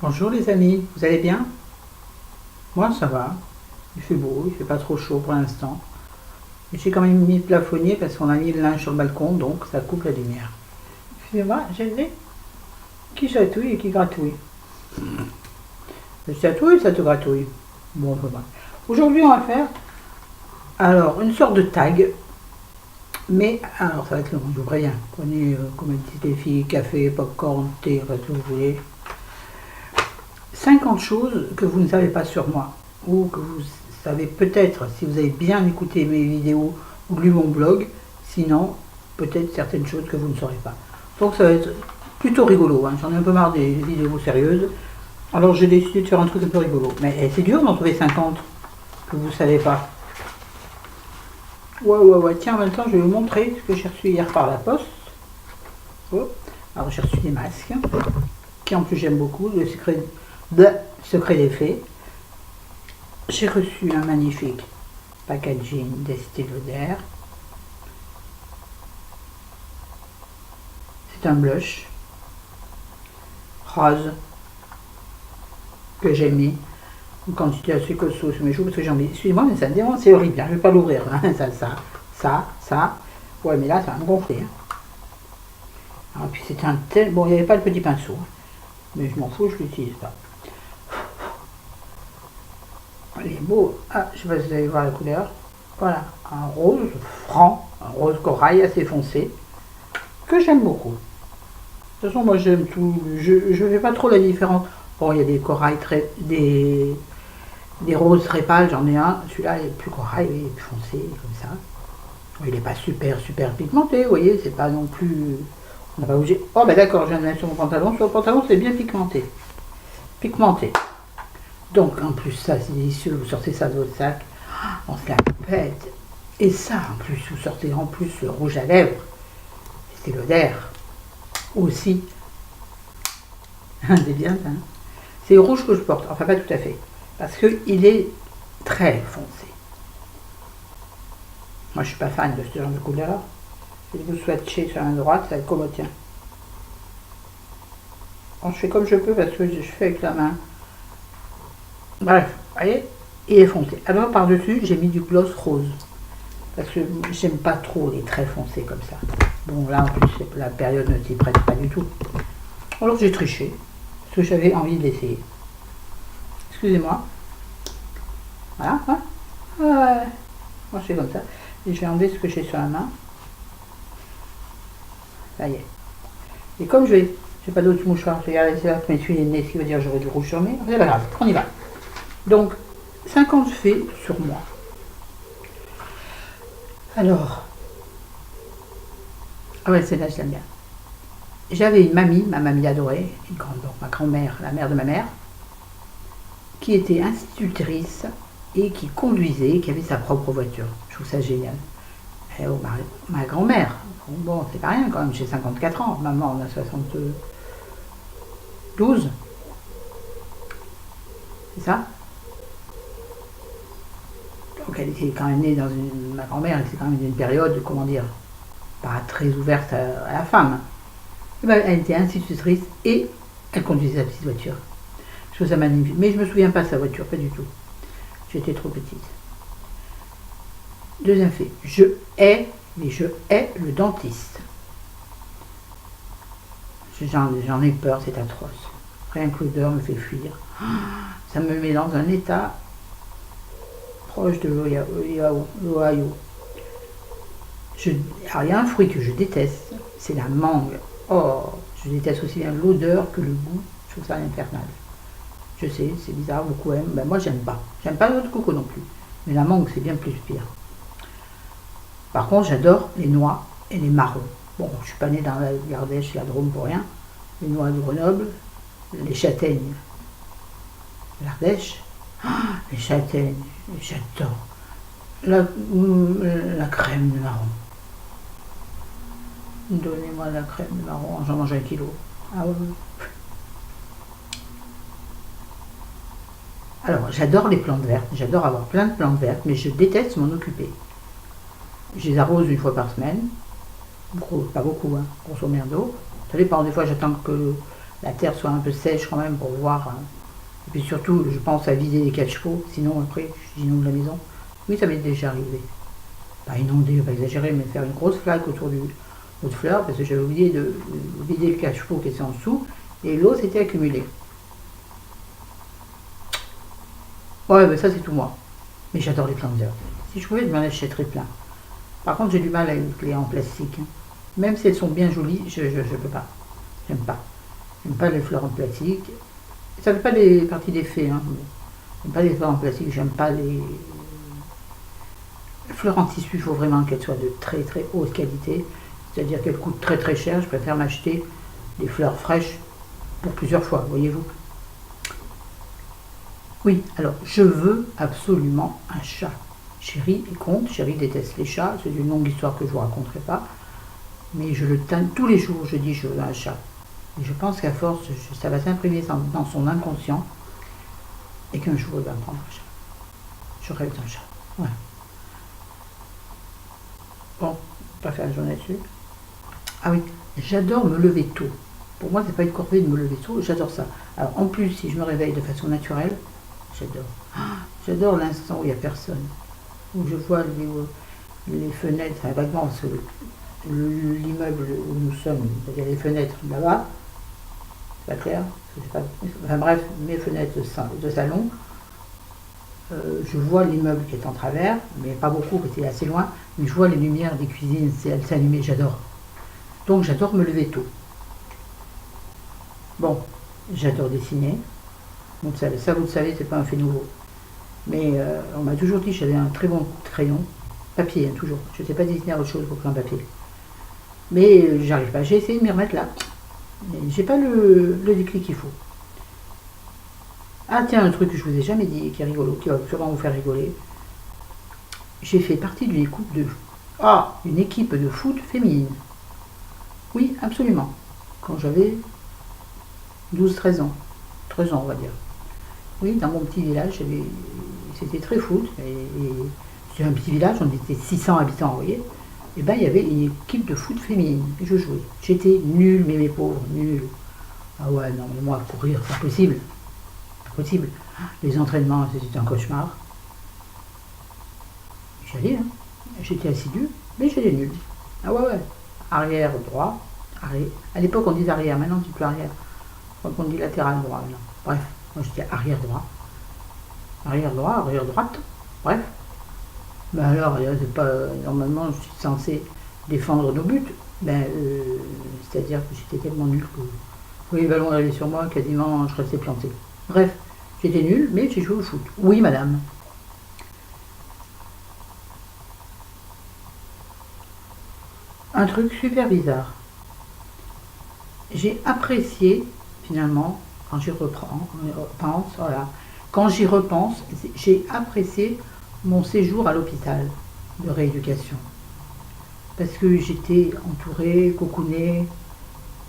Bonjour les amis, vous allez bien? Moi ça va, il fait beau, il fait pas trop chaud pour l'instant. J'ai quand même mis le plafonnier parce qu'on a mis le linge sur le balcon, donc ça coupe la lumière. Excusez-moi, j'ai le nez qui chatouille et qui gratouille. Je chatouille, ça te gratouille. Bon, enfin, bref. Aujourd'hui on va faire alors une sorte de tag, mais alors ça va être long, je vous préviens. Prenez comme disent les filles, café, popcorn, thé, ce que vous voulez. 50 choses que vous ne savez pas sur moi, ou que vous savez peut-être si vous avez bien écouté mes vidéos ou lu mon blog, sinon peut-être certaines choses que vous ne saurez pas. Donc ça va être plutôt rigolo, hein. J'en ai un peu marre des vidéos sérieuses, alors j'ai décidé de faire un truc un peu rigolo. Mais c'est dur d'en trouver 50 que vous ne savez pas. Ouais, tiens, en même temps je vais vous montrer ce que j'ai reçu hier par la poste. Oh. Alors j'ai reçu des masques, qui en plus j'aime beaucoup, le secret des fées. J'ai reçu un magnifique packaging d'Estée Lauder. C'est un blush rose que j'ai mis en quantité assez costaud sur mes joues parce que j'ai envie. Excusez-moi, mais ça me dérange, c'est horrible. Hein. Je ne vais pas l'ouvrir. Hein. Ça. Ouais, mais là, ça va me gonfler. Hein. Alors, puis c'est un tel. Bon, il n'y avait pas le petit pinceau. Hein. Mais je m'en fous, je ne l'utilise pas. Il est beau. Ah, je sais pas si vous allez voir la couleur. Voilà, un rose franc, un rose corail assez foncé, que j'aime beaucoup. De toute façon, moi j'aime tout. Je ne fais pas trop la différence. Bon, il y a des corails des roses très pâles, j'en ai un. Celui-là, il est plus corail, il est plus foncé, comme ça. Il n'est pas super pigmenté, vous voyez, c'est pas non plus. On n'a pas bougé. Oh, ben d'accord, je viens de mettre sur mon pantalon. Sur le pantalon, c'est bien pigmenté. Pigmenté. Donc, en plus, ça, c'est délicieux. Vous sortez ça de votre sac, on se la pète. Et ça, en plus, vous sortez en plus le rouge à lèvres. C'est Lauder. Aussi. C'est bien, ça. Hein. C'est le rouge que je porte. Enfin, pas tout à fait. Parce qu'il est très foncé. Moi, je suis pas fan de ce genre de couleur. Si vous swatchez sur la droite, ça va être comme au tien. Bon, je fais comme je peux parce que je fais avec la main. Bref, vous voyez, il est foncé. Alors par-dessus, j'ai mis du gloss rose. Parce que j'aime pas trop les traits foncés comme ça. Bon, là, en plus, la période ne s'y prête pas du tout. Alors j'ai triché. Parce que j'avais envie de l'essayer. Excusez-moi. Voilà. Hein. Ouais. Moi, je fais comme ça. Et je vais enlever ce que j'ai sur la main. Ça y est. Et comme j'ai pas d'autres mouchoirs, je vais regarder là pour m'essuyer les nez, ce qui veut dire que j'aurai du rouge sur mes. C'est pas grave, on y va. Donc, 50 faits sur moi. Alors, ah ouais, celle-là, je l'aime bien. J'avais une mamie, ma mamie adorée, donc ma grand-mère, la mère de ma mère, qui était institutrice et qui conduisait, qui avait sa propre voiture. Je trouve ça génial. Et oh, ma grand-mère, bon, c'est pas rien quand même, j'ai 54 ans, maman en a 72. C'est ça? Donc elle était quand même née dans une. Ma grand-mère était quand même dans une période, comment dire, pas très ouverte à la femme. Et ben, elle était institutrice et elle conduisait sa petite voiture. Je trouve ça magnifique. Mais je me souviens pas de sa voiture, pas du tout. J'étais trop petite. Deuxième fait, je hais le dentiste. J'en ai peur, c'est atroce. Rien que l'odeur me fait fuir. Ça me met dans un état proche de l'Ohio. Alors il y a un fruit que je déteste, c'est la mangue. Oh, je déteste aussi bien l'odeur que le goût. Je trouve ça infernal. Je sais, c'est bizarre, beaucoup aiment. Ben moi j'aime pas. J'aime pas l'autre coco non plus. Mais la mangue c'est bien plus pire. Par contre j'adore les noix et les marrons. Bon, je suis pas née dans la l'Ardèche et la Drôme pour rien. Les noix de Grenoble, les châtaignes, l'Ardèche, les châtaignes, j'adore. La crème de marron. Donnez-moi la crème de marron, j'en mange 1 kilo. Ah ouais. Alors, j'adore les plantes vertes, j'adore avoir plein de plantes vertes, mais je déteste m'en occuper. Je les arrose 1 fois par semaine, pas beaucoup, hein, grosso merdo. Ça dépend, des fois j'attends que la terre soit un peu sèche quand même pour voir. Et puis surtout, je pense à vider les cache-pots, sinon après, j'inonde la maison. Oui, ça m'est déjà arrivé. Pas inonder, pas exagérer, mais faire une grosse flaque autour du pot de fleurs, parce que j'avais oublié de vider le cache-pot qui était en dessous, et l'eau s'était accumulée. Ouais, ben ça c'est tout moi. Mais j'adore les planteurs. Si je pouvais, je m'en achèterais plein. Par contre, j'ai du mal avec les en plastique, hein. Même si elles sont bien jolies, je peux pas. J'aime pas. J'aime pas les fleurs en plastique. Ça fait pas des parties des faits, hein. J'aime pas les fleurs en plastique, j'aime pas les fleurs en tissu, il faut vraiment qu'elles soient de très très haute qualité. C'est-à-dire qu'elles coûtent très très cher. Je préfère m'acheter des fleurs fraîches pour plusieurs fois, voyez-vous. Oui, alors je veux absolument un chat. Chérie est contre, Chérie déteste les chats, c'est une longue histoire que je ne vous raconterai pas. Mais je le tanne tous les jours, je dis je veux un chat. Et je pense qu'à force, ça va s'imprimer dans son inconscient et qu'un jour il va me prendre un chat. Je rêve d'un chat. Voilà. Bon, pas faire un journée là-dessus. Ah oui, j'adore me lever tôt. Pour moi, c'est pas une corvée de me lever tôt, j'adore ça. Alors en plus, si je me réveille de façon naturelle, j'adore. J'adore l'instant où il n'y a personne. Où je vois les fenêtres, enfin vaguement, parce que l'immeuble où nous sommes, il y a les fenêtres là-bas, c'est pas clair, pas, enfin bref, mes fenêtres de salon, je vois l'immeuble qui est en travers, mais pas beaucoup, parce qu'il est assez loin, mais je vois les lumières des cuisines s'allumer, j'adore. Donc j'adore me lever tôt. Bon, j'adore dessiner. Donc ça vous le savez, c'est pas un fait nouveau. Mais on m'a toujours dit que j'avais un très bon crayon, papier, hein, toujours. Je ne sais pas dessiner autre chose qu'un papier. Mais j'arrive pas, j'ai essayé de m'y remettre là. J'ai pas le déclic qu'il faut. Ah tiens, un truc que je vous ai jamais dit, qui est rigolo, qui va sûrement vous faire rigoler. J'ai fait partie d'une équipe de foot féminine. Oui, absolument. Quand j'avais 12-13 ans. 13 ans, on va dire. Oui, dans mon petit village, c'était très foot. Et c'était un petit village, on était 600 habitants, vous voyez. Et bien, il y avait une équipe de foot féminine. Et je jouais. J'étais nulle, mais mes pauvres, nulle. Ah ouais, non, mais moi, courir, c'est impossible. Impossible. Les entraînements, c'était un cauchemar. J'allais, hein. J'étais assidu, mais j'étais nulle. Ah ouais, ouais. Arrière droit. Arrière. À l'époque, on disait arrière. Maintenant, c'est plus arrière. Je crois qu'on dit latéral droit maintenant. Bref, moi, j'étais arrière droit. Arrière droit, arrière droite. Bref. Ben alors, c'est pas, normalement, je suis censé défendre nos buts. Ben, c'est-à-dire que j'étais tellement nul que oui, le ballon arrivait sur moi, quasiment, je restais planté. Bref, j'étais nul, mais j'ai joué au foot. Oui, madame. Un truc super bizarre. J'ai apprécié, finalement, quand j'y repense, voilà, quand j'y repense, j'ai apprécié mon séjour à l'hôpital de rééducation. Parce que j'étais entourée, cocoonée,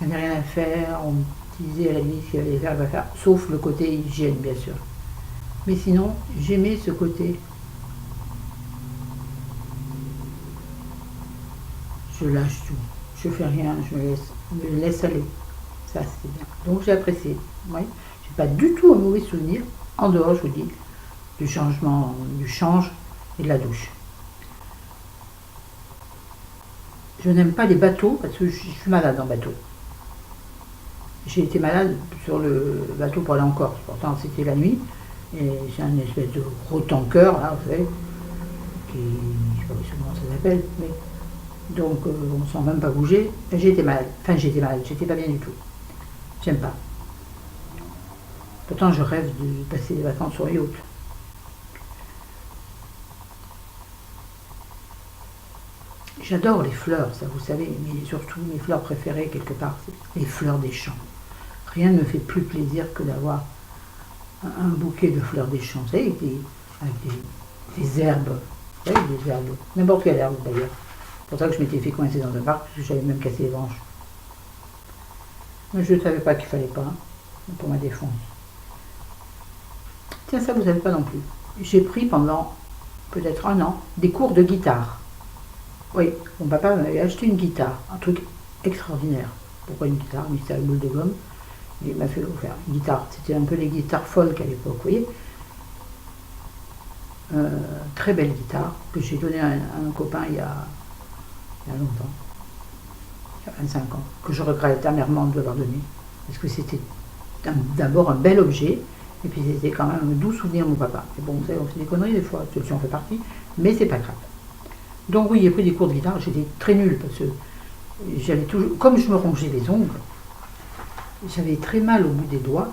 il n'y avait rien à faire, on me disait à la limite ce qu'il y avait à faire, va faire, sauf le côté hygiène, bien sûr. Mais sinon, j'aimais ce côté, je lâche tout, je fais rien, je me laisse aller. Ça, c'est bien. Donc j'ai apprécié. Oui. J'ai pas du tout un mauvais souvenir, en dehors, je vous dis, du changement, du change et de la douche. Je n'aime pas les bateaux parce que je suis malade en bateau. J'ai été malade sur le bateau pour aller en Corse. Pourtant, c'était la nuit. Et j'ai un espèce de gros tanker, là, vous savez, qui, je ne sais pas comment ça s'appelle, mais donc on ne sent même pas bouger. J'ai été malade. Enfin, j'étais malade, j'étais pas bien du tout. J'aime pas. Pourtant, je rêve de passer des vacances sur yacht. J'adore les fleurs, ça vous savez, mais surtout mes fleurs préférées quelque part, c'est les fleurs des champs. Rien ne me fait plus plaisir que d'avoir un bouquet de fleurs des champs, vous savez, avec des herbes, vous savez, des herbes, n'importe quelle herbe d'ailleurs. C'est pour ça que je m'étais fait coincer dans un parc, parce que j'avais même cassé les branches. Mais je ne savais pas qu'il fallait pas, hein, pour ma défense. Tiens, ça vous ne savez pas non plus. J'ai pris pendant peut-être un an des cours de guitare. Oui, mon papa m'avait acheté une guitare, un truc extraordinaire. Pourquoi une guitare? Mais c'était à boule de gomme. Il m'a fait offrir une guitare. C'était un peu les guitares folk à l'époque, vous voyez. Très belle guitare que j'ai donnée à un copain il y a longtemps, il y a 25 ans, que je regrette amèrement de l'avoir donné. Parce que c'était d'abord un bel objet, et puis c'était quand même un doux souvenir de mon papa. Et bon, vous savez, on fait des conneries des fois, celle-ci en fait partie, mais c'est pas grave. Donc oui, j'ai pris des cours de guitare, j'étais très nulle parce que j'avais toujours, comme je me rongeais les ongles, j'avais très mal au bout des doigts.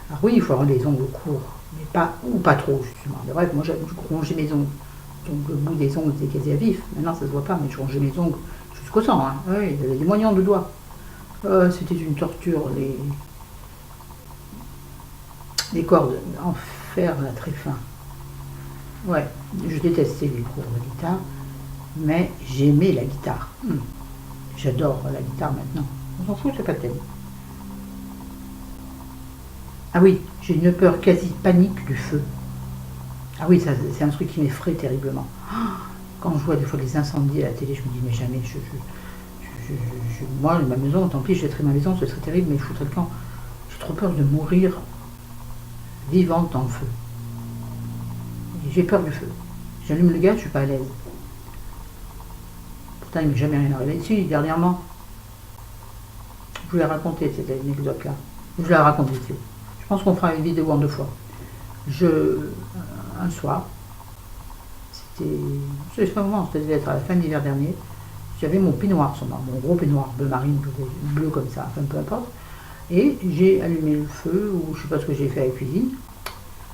Alors oui, il faut avoir les ongles courts, mais pas, ou pas trop justement. Mais bref, moi je rongeais mes ongles. Donc le bout des ongles était quasi à vif. Maintenant ça se voit pas, mais je rongeais mes ongles jusqu'au sang. Hein. Oui, il y avait des moignons de doigts. C'était une torture, les cordes en fer là, très fin. Ouais, je détestais les cours de guitare, mais j'aimais la guitare. J'adore la guitare maintenant. On s'en fout, c'est pas tel. Ah oui, j'ai une peur quasi panique du feu. Ah oui, ça, c'est un truc qui m'effraie terriblement. Quand je vois des fois les incendies à la télé, je me dis, mais jamais, moi, ma maison, tant pis, je jetterais ma maison, ce serait terrible, mais je foutrais le camp. J'ai trop peur de mourir vivante dans le feu. J'ai peur du feu. J'allume le gaz, je suis pas à l'aise. Pourtant, il ne m'est jamais rien arrivé. Si, dernièrement, je vous l'ai raconté, cette anecdote-là. Je vous l'ai raconté, ici. Je pense qu'on fera une vidéo en 2 fois. Un soir, c'était un moment, ça devait être à la fin de l'hiver dernier, j'avais mon peignoir sur moi, mon gros peignoir bleu marine, bleu comme ça, enfin peu importe, et j'ai allumé le feu, ou je sais pas ce que j'ai fait à la cuisine,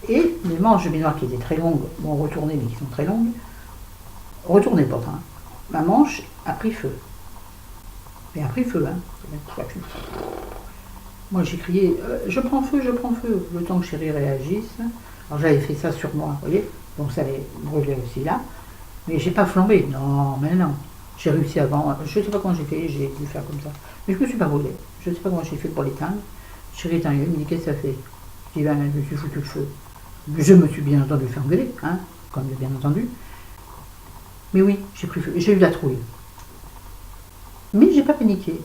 et mes manches de peignoir qui étaient très longues, bon retournées mais qui sont très longues, retournées pourtant, hein. Ma manche a pris feu. Mais a pris feu, hein. Moi j'ai crié, je prends feu, le temps que Chérie réagisse. Alors j'avais fait ça sur moi, vous voyez, donc ça allait brûler aussi là. Mais j'ai pas flambé, non, mais non. J'ai réussi avant, je sais pas comment j'ai fait, j'ai dû faire comme ça. Mais je me suis pas brûlé, je sais pas comment j'ai fait pour l'éteindre. Chérie éteint, il me dit qu'est-ce que ça fait? Je dis, ben je me suis foutu le feu. Je me suis bien entendu fait engueuler, hein, comme bien entendu. Mais oui, j'ai pris feu, j'ai eu la trouille. Mais j'ai pas paniqué.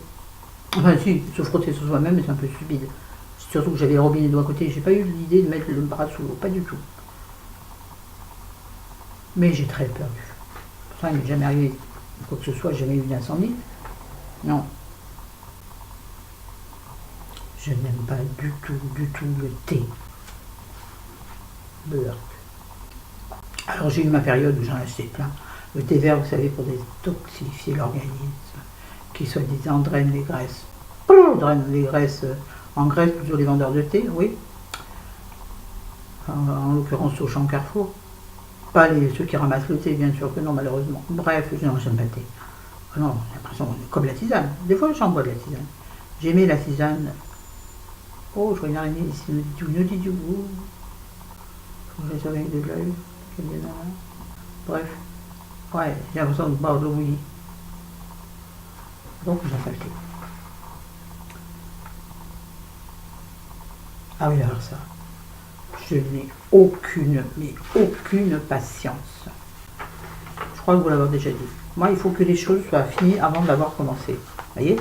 Enfin si, se frotter sur soi-même, mais c'est un peu stupide. Surtout que j'avais le robinet de l'autre côté, j'ai pas eu l'idée de mettre le bras sous l'eau, pas du tout. Mais j'ai très peur du feu. Pourtant, il m'est jamais arrivé quoi que ce soit, jamais eu d'incendie. Non. Je n'aime pas du tout le thé. Beurre. Alors j'ai eu ma période où j'en achetais plein. Le thé vert, vous savez, pour détoxifier l'organisme, qui soi-disant draine les graisses. Draine les graisses en Grèce, plutôt les vendeurs de thé, oui. En l'occurrence au champ Carrefour. Pas ceux qui ramassent le thé, bien sûr que non, malheureusement. Bref, non, j'aime pas le thé. Non, j'ai l'impression comme la tisane. Des fois, j'en bois de la tisane. J'aimais la tisane. Oh, je vois une araignée ici, me dit du goût. Faut que je surveille de l'œil. Bref. Ouais, j'ai l'impression de boire de l'eau bouillie. Donc, j'en fais le thé. Ah oui, alors ça. Je n'ai aucune patience. Je crois que vous l'avez déjà dit. Moi, il faut que les choses soient finies avant d'avoir commencé. Vous voyez?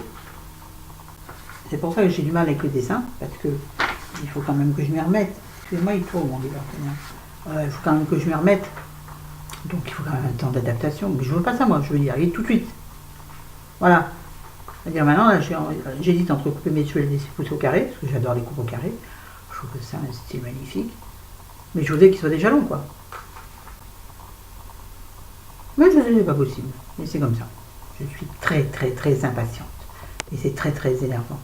C'est pour ça que j'ai du mal avec le dessin, parce que il faut quand même que je m'y remette. Excusez-moi, il tourne mon livre. Il faut quand même que je m'y remette. Donc il faut quand même un temps d'adaptation. Mais je veux pas ça, moi. Je veux y arriver tout de suite. Voilà. C'est-à-dire maintenant, là, j'hésite entre couper mes cheveux et les pousser au carré, parce que j'adore les coupes au carré. Je trouve que c'est un style magnifique. Mais je voudrais qu'il soit déjà long, quoi. Mais je sais, c'est pas possible. Mais c'est comme ça. Je suis très impatiente. Et c'est très énervant.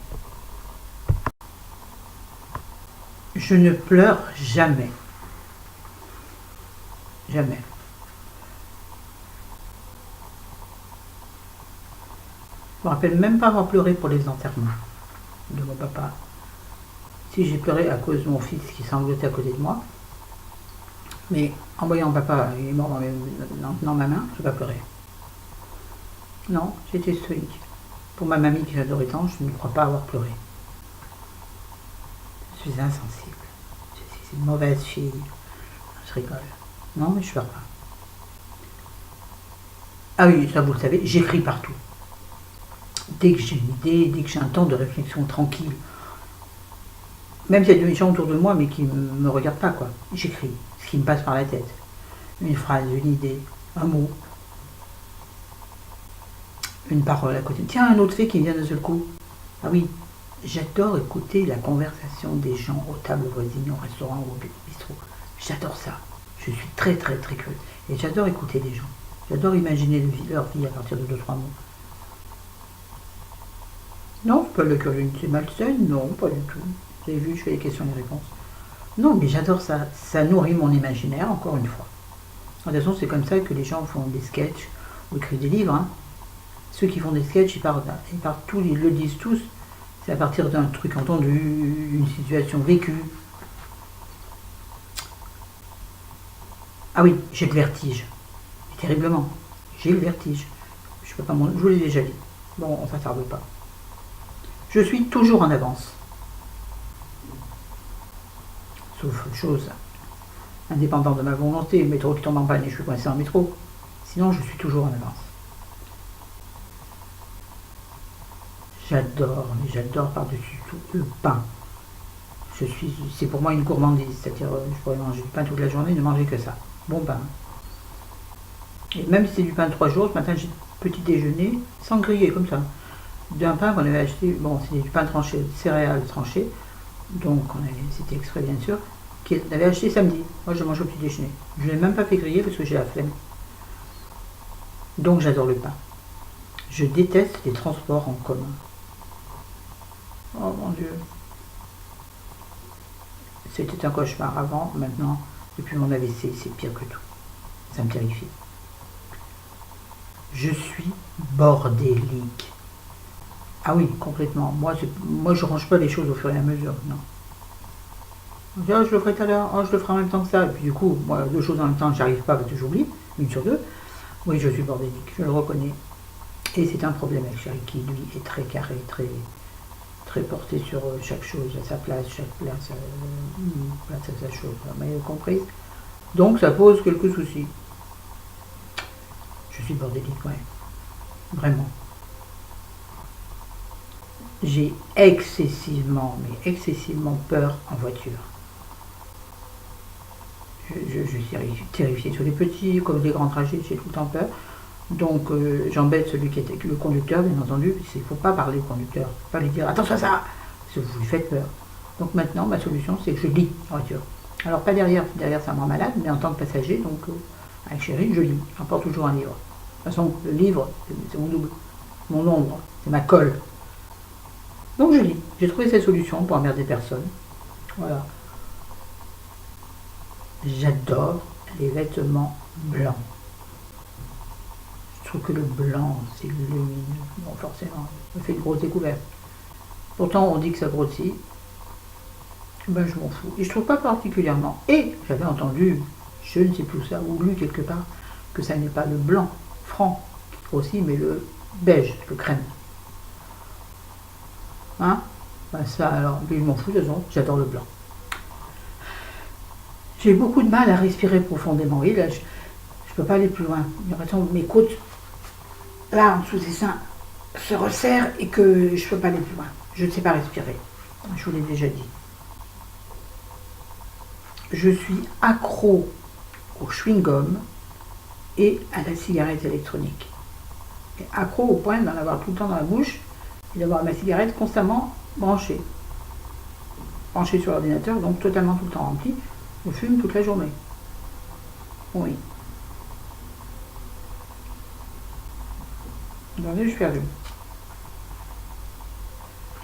Je ne pleure jamais. Jamais. Je me rappelle même pas avoir pleuré pour les enterrements de mon papa. Si j'ai pleuré à cause de mon fils qui sanglotait à côté de moi. Mais en voyant papa, il est mort dans ma main, je n'ai pas pleuré. Non, j'étais stoïque. Pour ma mamie que j'adorais tant, je ne crois pas avoir pleuré. Je suis insensible. Je suis une mauvaise fille. Je rigole. Non, mais je pleure pas. Ah oui, ça vous le savez, j'écris partout. Dès que j'ai une idée, dès que j'ai un temps de réflexion tranquille, Même s'il y a des gens autour de moi, mais qui ne me regardent pas, quoi. J'écris ce qui me passe par la tête. Une phrase, une idée, un mot, une parole à côté. Tiens, un autre fait qui me vient d'un seul coup. Ah oui, j'adore écouter la conversation des gens aux tables voisines, au restaurant ou au bistrot. J'adore ça. Je suis très très très curieuse. Et j'adore écouter les gens. J'adore imaginer leur vie à partir de 2-3 mots. Non, pas la curiosité malsaine, non, pas du tout. Vous avez vu, je fais les questions et les réponses. Non, mais j'adore ça. Ça nourrit mon imaginaire, encore une fois. De toute façon, c'est comme ça que les gens font des sketchs ou écrivent des livres. Hein. Ceux qui font des sketchs, ils partent tous, ils le disent tous. C'est à partir d'un truc entendu, d'une situation vécue. Ah oui, j'ai le vertige. Et terriblement. J'ai le vertige. Je peux pas je vous l'ai déjà dit. Bon, on ne s'attarde pas. Je suis toujours en avance. Sauf chose indépendante de ma volonté, le métro qui tombe en panne et je suis coincé dans le métro. Sinon, je suis toujours en avance. J'adore, mais j'adore par-dessus tout le pain. C'est pour moi une gourmandise, c'est-à-dire je pourrais manger du pain toute la journée, ne manger que ça. Bon pain. Et même si c'est du pain de 3 jours, ce matin j'ai petit déjeuner, sans griller, comme ça. D'un pain qu'on avait acheté, bon c'est du pain tranché, céréales tranchées, donc c'était exprès bien sûr, qu'on avait acheté samedi. Moi je mange au petit déjeuner. Je ne l'ai même pas fait griller parce que j'ai la flemme. Donc j'adore le pain. Je déteste les transports en commun. Oh mon Dieu. C'était un cauchemar avant, maintenant, depuis mon AVC, c'est pire que tout. Ça me terrifie. Je suis bordélique. Ah oui, complètement. Moi je range pas les choses au fur et à mesure, non. Je dis, oh, je le ferai tout à l'heure, oh, je le ferai en même temps que ça. Et puis du coup, moi, 2 choses en même temps, j'arrive pas parce que j'oublie, une sur deux. Oui, je suis bordélique, je le reconnais. Et c'est un problème avec Chéri qui, lui, est très carré, très porté sur chaque chose, à sa place, chaque place, place à sa chose, vous m'avez compris. Donc ça pose quelques soucis. Je suis bordélique, ouais. Vraiment. J'ai excessivement peur en voiture. Je suis terrifiée sur les petits, comme les grands trajets, j'ai tout le temps peur. Donc j'embête celui qui était le conducteur, bien entendu, il ne faut pas parler au conducteur, il ne faut pas lui dire attention à ça, parce que vous lui faites peur. Donc maintenant, ma solution, c'est que je lis en voiture. Alors pas derrière ça me rend malade, mais en tant que passager, donc avec Chéri, je lis, j'emporte toujours un livre. De toute façon, le livre, c'est mon double, mon ombre, c'est ma colle. Donc je lis, j'ai trouvé cette solution pour emmerder personne. Voilà. J'adore les vêtements blancs. Je trouve que le blanc, c'est lumineux. Bon, forcément, ça fait une grosse découverte. Pourtant, on dit que ça grossit. Ben, je m'en fous. Et je trouve pas particulièrement. Et j'avais entendu, je ne sais plus ça, ou lu quelque part, que ça n'est pas le blanc franc qui grossit, mais le beige, le crème. Hein? Ben ça, alors, je m'en fous, de toute façon, j'adore le blanc. J'ai beaucoup de mal à respirer profondément. Oui, là, je peux pas aller plus loin. J'ai l'impression que mes côtes, là, en dessous des seins, se resserrent et que je ne peux pas aller plus loin. Je ne sais pas respirer. Je vous l'ai déjà dit. Je suis accro au chewing-gum et à la cigarette électronique. Et accro au point d'en avoir tout le temps dans la bouche et d'avoir ma cigarette constamment branchée. Branchée sur l'ordinateur, donc totalement tout le temps remplie. Je fume toute la journée. Oui. Attendez, je suis perdue.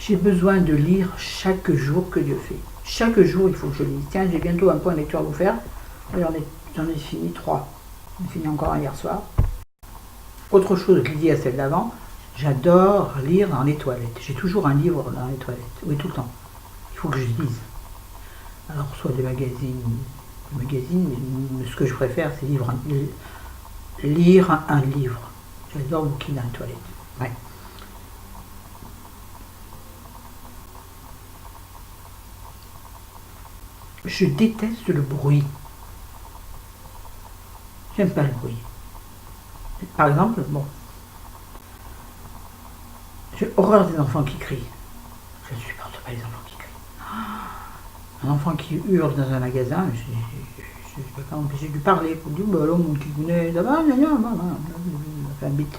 J'ai besoin de lire chaque jour que Dieu fait. Chaque jour, il faut que je lise. Tiens, j'ai bientôt un point de lecture à vous faire. J'en ai fini 3. J'en ai fini encore un hier soir. Autre chose liée à celle d'avant, j'adore lire dans les toilettes. J'ai toujours un livre dans les toilettes. Oui, tout le temps. Il faut que je lise. Alors, soit des magazines, mais ce que je préfère, c'est lire un livre. J'adore bouquiner dans les toilettes. Ouais. Je déteste le bruit. J'aime pas le bruit. Par exemple, bon, j'ai horreur des enfants qui crient. Je ne supporte pas les enfants qui crient. Un enfant qui hurle dans un magasin, je ne peux pas m'empêcher de lui parler. Pour dire, bah là, mon petit gounet, ça va, enfin, bite.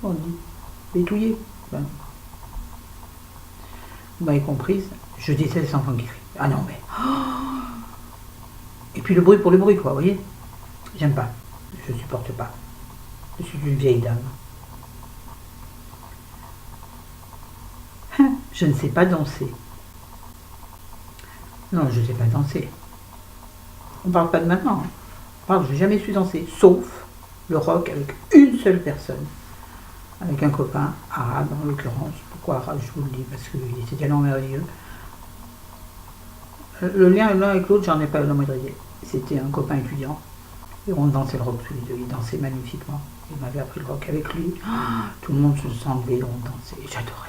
On dit, bétouillé. Ben, vous m'avez comprise, je déteste les enfants qui crient. Ah non, mais. Et puis le bruit pour le bruit, quoi, vous voyez. J'aime pas. Je supporte pas. Je suis une vieille dame. Je ne sais pas danser. Non, je ne sais pas danser. On ne parle pas de maintenant. On parle, je n'ai jamais su danser, sauf le rock avec une seule personne. Avec un copain, arabe en l'occurrence. Pourquoi arabe, je vous le dis, parce qu'il était tellement merveilleux. Le lien l'un avec l'autre, j'en ai pas le moindre idée. C'était un copain étudiant. Et on dansait le rock tous les deux. Il dansait magnifiquement. Il m'avait appris le rock avec lui. Tout le monde se semblait, on dansait. J'adorais.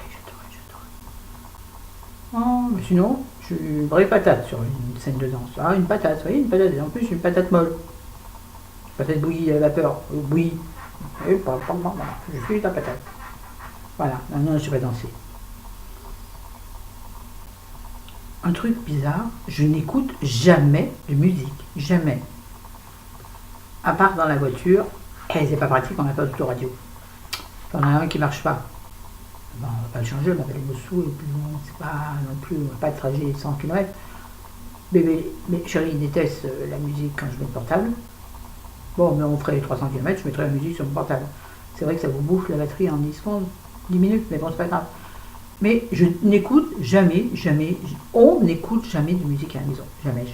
Oh, mais sinon, je suis une vraie patate sur une scène de danse. Ah, une patate, vous voyez, une patate. Et en plus, une patate molle. Patate bouillie à la vapeur. Bouillie. Et je suis la patate. Voilà, non, je ne sais pas danser. Un truc bizarre, je n'écoute jamais de musique. Jamais. À part dans la voiture. Et c'est pas pratique, on n'a pas d'autoradio. Il y en a un qui marche pas. Bon, on va pas le changer, on va aller dessous, et puis bon, c'est pas non plus, on va pas trajet 100 km. Mais chérie déteste la musique quand je mets le portable. Bon, mais on ferait les 300 km, je mettrais la musique sur mon portable. C'est vrai que ça vous bouffe la batterie en 10 secondes, 10 minutes, mais bon, c'est pas grave. Mais je n'écoute jamais, on n'écoute jamais de musique à la maison. Jamais.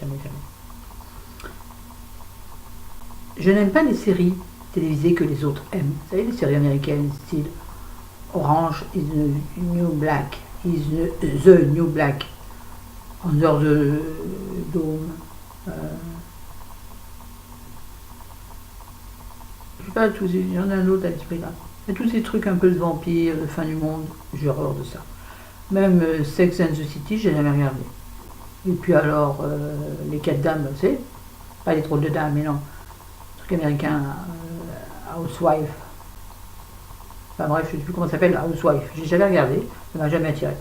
Je n'aime pas les séries télévisées que les autres aiment. Vous savez, les séries américaines, style Orange is the New Black, the New Black, Under the Dome. Je sais pas, il y en a un autre à l'esprit là. Et tous ces trucs un peu de vampires, de fin du monde, j'ai horreur de ça. Même Sex and the City, j'ai jamais regardé. Et puis alors, les 4 dames, vous savez, pas les trolls de dames, mais non, truc américain, Housewife. Enfin bref, je ne sais plus comment ça s'appelle, Housewife. J'ai jamais regardé, ça m'a jamais attiré.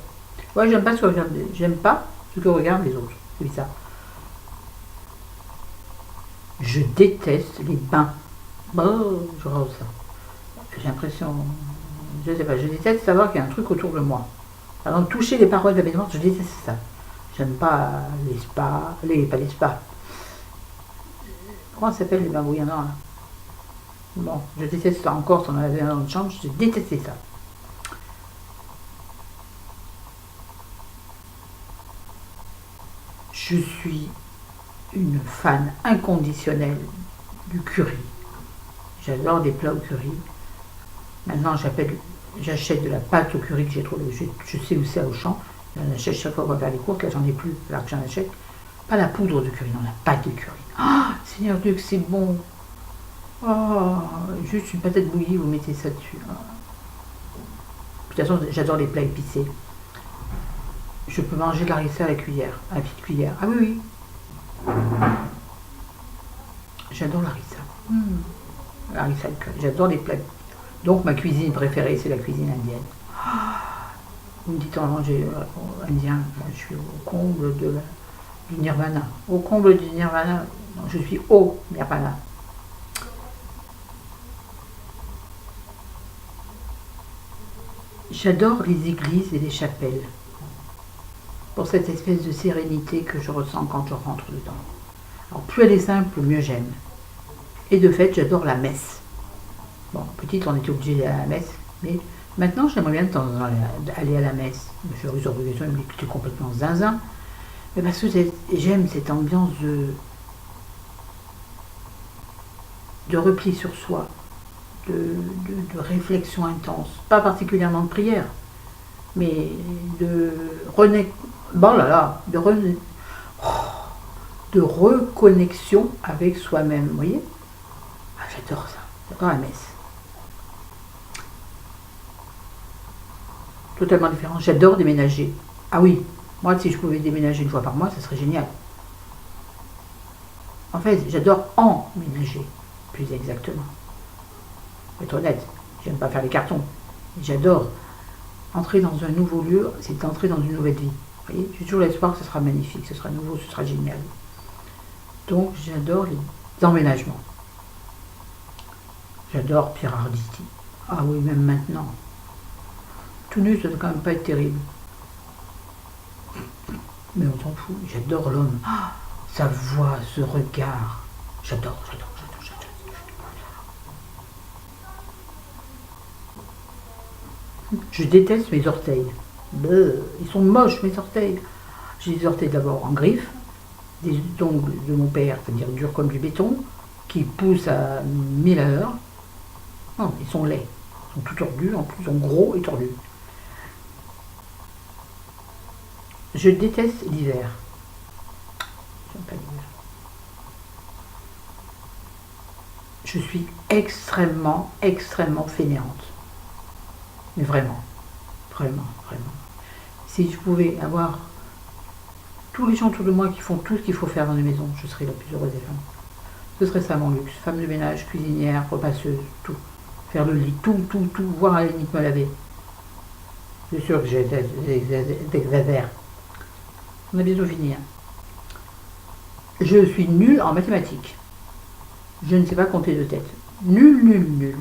Ouais, j'aime pas ce que regardent les autres. C'est ça. Je déteste les bains. Oh, je rase ça. J'ai l'impression, je sais pas, je déteste savoir qu'il y a un truc autour de moi. Alors toucher les parois de la baignoire, je déteste ça. J'aime pas les spas, pas les spas. Comment ça s'appelle les bains bouillonnants là? Bon, je déteste ça encore, si on en avait un dans notre chambre, je détestais ça. Je suis une fan inconditionnelle du curry. J'adore des plats au curry. Maintenant, j'achète de la pâte au curry que j'ai trouvée. Je sais où c'est à Auchan. J'en achète chaque fois qu'on va faire les courses. Là, j'en ai plus, alors que j'en achète. Pas la poudre de curry, non, la pâte de curry. Ah, Seigneur Dieu, que c'est bon. Oh, juste une patate bouillie, vous mettez ça dessus. Oh. De toute façon, j'adore les plats épicés. Je peux manger de la harissa à la cuillère, à la petite cuillère. Ah oui. J'adore la harissa. La harissa, j'adore les plats. Donc ma cuisine préférée, c'est la cuisine indienne. Vous me dites en manger indien, je suis au comble du nirvana. Au comble du nirvana, je suis au nirvana. J'adore les églises et les chapelles, pour cette espèce de sérénité que je ressens quand je rentre dedans. Alors plus elle est simple, mieux j'aime. Et de fait, j'adore la messe. Bon, petite, on était obligé d'aller à la messe, mais maintenant, j'aimerais bien de temps en temps aller à la messe. Je suis obligations, il me dit que j'étais complètement zinzin. Mais parce que j'aime cette ambiance de repli sur soi, de réflexion intense. Pas particulièrement de prière, mais de de reconnexion avec soi-même, vous voyez. Ah, j'adore ça, j'adore la messe. Totalement différent, j'adore déménager. Ah oui, moi si je pouvais déménager une fois par mois, ça serait génial. En fait, j'adore emménager, plus exactement. Pour être honnête, j'aime pas faire les cartons. J'adore entrer dans un nouveau lieu, c'est entrer dans une nouvelle vie. Vous voyez, j'ai toujours l'espoir que ce sera magnifique, ce sera nouveau, ce sera génial. Donc j'adore les emménagements. J'adore Pierre Arditi. Ah oui, même maintenant. Tout nu, ça doit quand même pas être terrible. Mais on s'en fout, j'adore l'homme. Ah, sa voix, ce regard. J'adore. Je déteste mes orteils. Ils sont moches, mes orteils. J'ai des orteils d'abord en griffe, des ongles de mon père, c'est-à-dire durs comme du béton, qui poussent à 1000 à l'heure. Non, ils sont laids. Ils sont tout tordus, en plus, ils sont gros et tordus. Je déteste l'hiver. J'aime pas l'hiver. Je suis extrêmement fainéante. Mais vraiment. Si je pouvais avoir tous les gens autour de moi qui font tout ce qu'il faut faire dans les maisons, je serais la plus heureuse des femmes. Ce serait ça mon luxe. Femme de ménage, cuisinière, repasseuse, tout. Faire le lit, tout, voire à la limite me laver. C'est sûr que j'exagère. On a bientôt fini. Je suis nulle en mathématiques. Je ne sais pas compter de tête. Nul.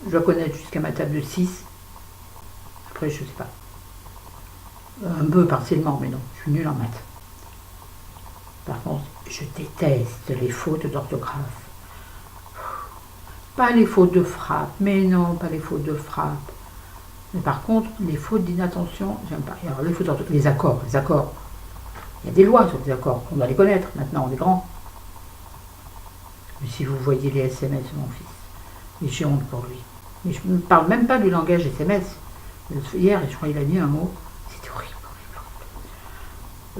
Je dois connaître jusqu'à ma table de 6. Après, je sais pas. Un peu partiellement, mais non. Je suis nulle en maths. Par contre, je déteste les fautes d'orthographe. Pas les fautes de frappe. Mais non, pas les fautes de frappe. Mais par contre, les fautes d'inattention, j'aime pas. Alors, les fautes d'orthographe, les accords. Il y a des lois sur les accords. On doit les connaître. Maintenant, on est grand. Mais si vous voyez les SMS de mon fils, j'ai honte pour lui. Mais je ne parle même pas du langage SMS. Hier, je crois qu'il a dit un mot. C'était horrible.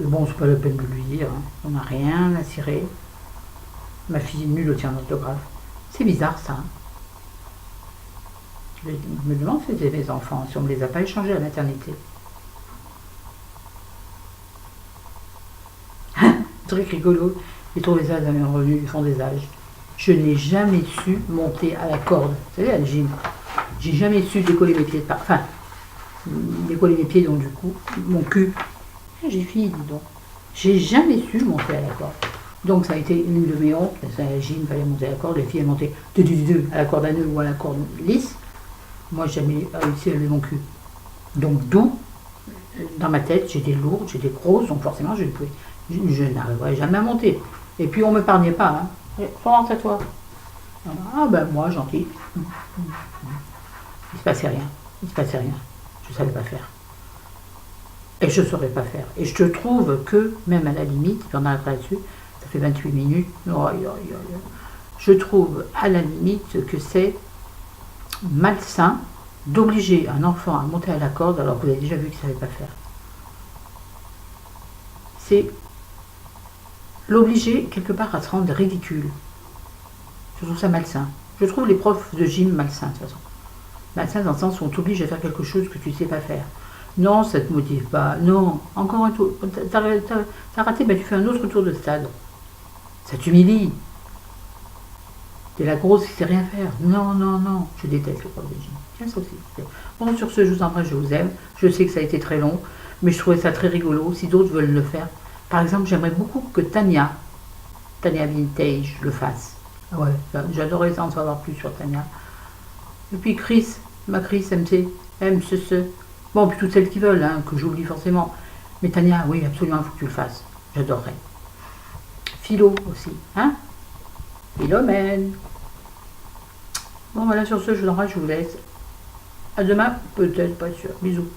Bon, c'est pas la peine de lui dire. On n'a rien à cirer. Ma fille est nulle au tir d'orthographe. C'est bizarre, ça. Je me demande si c'était mes enfants, si on ne me les a pas échangés à la maternité. Truc rigolo. J'ai trouvé ça dans mes revenus du fond des âges. Je n'ai jamais su monter à la corde. Vous savez, à la gym. J'ai jamais su décoller mes pieds. Enfin, décoller mes pieds, donc du coup, mon cul. J'ai fini, dis donc. J'ai jamais su monter à la corde. Donc ça a été une de mes hontes. À la gym, il fallait monter à la corde. Les filles, elles montaient à la corde à nœud ou à la corde lisse. Moi, j'ai jamais réussi à lever mon cul. Donc d'où, dans ma tête, j'étais lourde, j'étais grosse, donc forcément, je n'arriverai jamais à monter. Et puis on ne me parlait pas. Florence, à toi. Ah ben moi, gentil. Il se passait rien. Je ne savais pas faire. Et je ne saurais pas faire. Et je te trouve que, même à la limite, puis on arrête là-dessus, ça fait 28 minutes, je trouve à la limite que c'est malsain d'obliger un enfant à monter à la corde alors que vous avez déjà vu qu'il ne savait pas faire. C'est l'obliger quelque part à se rendre ridicule. Je trouve ça malsain. Je trouve les profs de gym malsains de toute façon. Malsains dans le sens où on t'oblige à faire quelque chose que tu ne sais pas faire. Non, ça ne te motive pas. Non, encore un tour. T'as raté, ben tu fais un autre tour de stade. Ça t'humilie. T'es la grosse qui ne sait rien faire. Non. Je déteste les profs de gym. Tiens, ça aussi. Bon, sur ce, je vous embrasse, je vous aime. Je sais que ça a été très long, mais je trouvais ça très rigolo. Si d'autres veulent le faire. Par exemple, j'aimerais beaucoup que Tania Vintage, le fasse. Ouais, j'adorerais en savoir plus sur Tania. Et puis Chris, MC, MCC. Bon, puis toutes celles qui veulent, que j'oublie forcément. Mais Tania, oui, absolument, il faut que tu le fasses. J'adorerais. Philo aussi, Philomène. Bon, voilà, sur ce, je vous embrasse, je vous laisse. À demain, peut-être, pas sûr. Bisous.